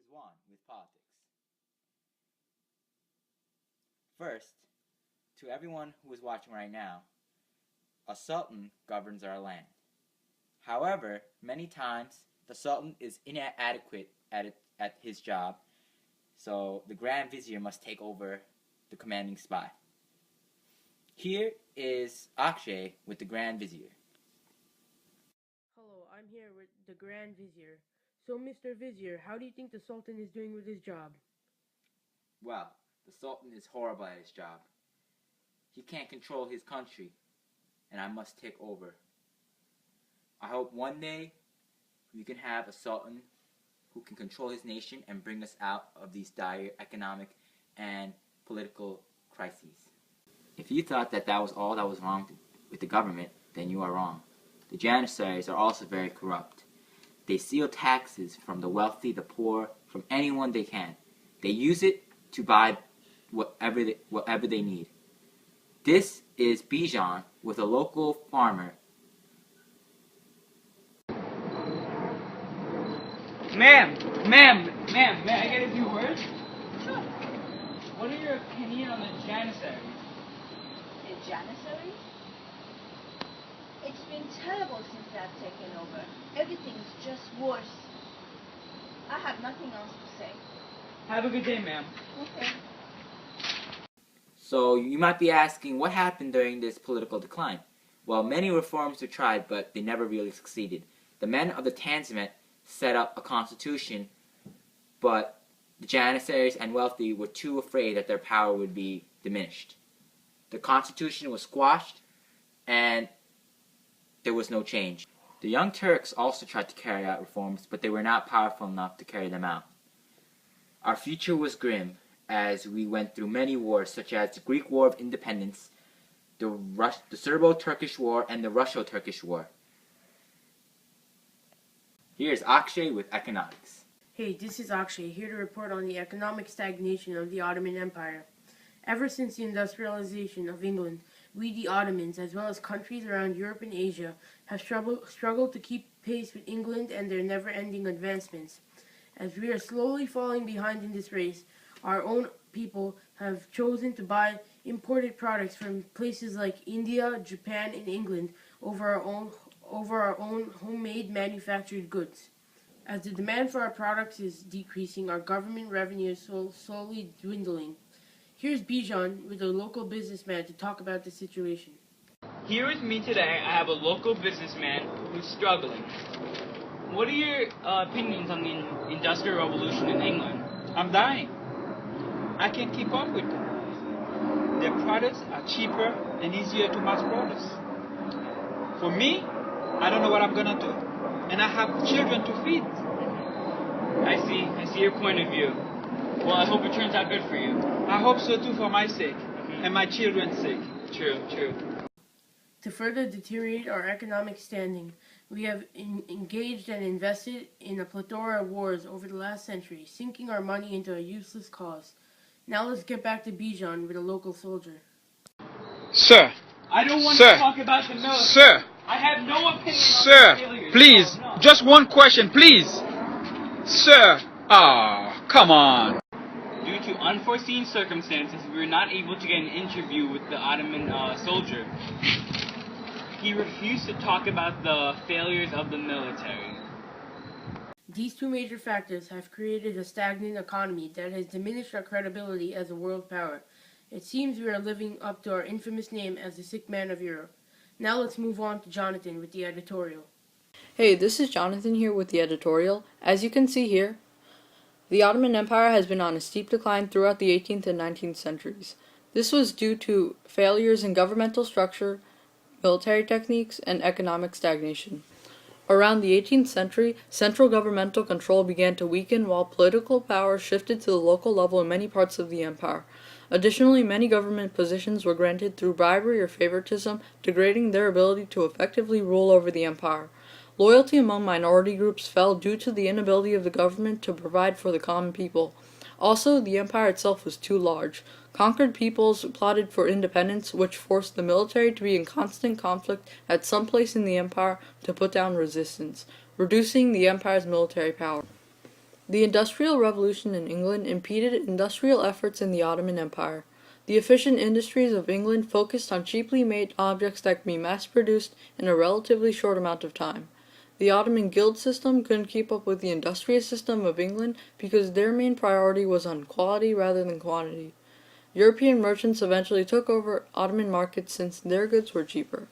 moves on with politics. First, to everyone who is watching right now, a sultan governs our land. However, many times the sultan is inadequate at his job, so the Grand Vizier must take over the commanding spy. Here is Akshay with the Grand Vizier. Hello, I'm here with the Grand Vizier. So, Mr. Vizier, how do you think the Sultan is doing with his job? Well, the sultan is horrible at his job. He can't control his country, and I must take over. I hope one day we can have a sultan who can control his nation and bring us out of these dire economic and political crises. If you thought that was all that was wrong with the government, then you are wrong. The Janissaries are also very corrupt. They steal taxes from the wealthy, the poor, from anyone they can. They use it to buy whatever they need. This is Bijan with a local farmer. Ma'am, may I get a few words? Sure. What are your opinion on the Janissaries? The Janissaries? It's been terrible since I've taken over. Everything's just worse. I have nothing else to say. Have a good day, ma'am. Okay. So you might be asking, what happened during this political decline? Well, many reforms were tried, but they never really succeeded. The men of the Tanzimat set up a constitution, but the Janissaries and wealthy were too afraid that their power would be diminished. The constitution was squashed, and there was no change. The Young Turks also tried to carry out reforms, but they were not powerful enough to carry them out. Our future was grim, as we went through many wars, such as the Greek War of Independence, the Serbo-Turkish War, and the Russo-Turkish War. Here's Akshay with economics. Hey, this is Akshay, here to report on the economic stagnation of the Ottoman Empire. Ever since the industrialization of England, we, the Ottomans, as well as countries around Europe and Asia, have struggled to keep pace with England and their never-ending advancements. As we are slowly falling behind in this race, our own people have chosen to buy imported products from places like India, Japan, and England over our own homemade manufactured goods. As the demand for our products is decreasing, our government revenue is slowly dwindling. Here's Bijan with a local businessman to talk about the situation. Here with me today, I have a local businessman who's struggling. What are your opinions on the Industrial Revolution in England? I'm dying. I can't keep up with them. Their products are cheaper and easier to mass produce. For me, I don't know what I'm gonna do. And I have children to feed. I see your point of view. Well, I hope it turns out good for you. I hope so too, for my sake and my children's sake. True. To further deteriorate our economic standing, we have engaged and invested in a plethora of wars over the last century, sinking our money into a useless cause. Now let's get back to Bijan with a local soldier. Sir! I don't want to talk about the military. Sir! I have no opinion Sir! on the failures. Please! No. Just one question, please! Sir! Come on! Due to unforeseen circumstances, we were not able to get an interview with the Ottoman soldier. He refused to talk about the failures of the military. These two major factors have created a stagnant economy that has diminished our credibility as a world power. It seems we are living up to our infamous name as the sick man of Europe. Now let's move on to Jonathan with the editorial. Hey, this is Jonathan here with the editorial. As you can see here, the Ottoman Empire has been on a steep decline throughout the 18th and 19th centuries. This was due to failures in governmental structure, military techniques, and economic stagnation. Around the 18th century, central governmental control began to weaken while political power shifted to the local level in many parts of the empire. Additionally, many government positions were granted through bribery or favoritism, degrading their ability to effectively rule over the empire. Loyalty among minority groups fell due to the inability of the government to provide for the common people. Also, the empire itself was too large. Conquered peoples plotted for independence, which forced the military to be in constant conflict at some place in the empire to put down resistance, reducing the empire's military power. The Industrial Revolution in England impeded industrial efforts in the Ottoman Empire. The efficient industries of England focused on cheaply made objects that could be mass-produced in a relatively short amount of time. The Ottoman guild system couldn't keep up with the industrial system of England because their main priority was on quality rather than quantity. European merchants eventually took over Ottoman markets since their goods were cheaper.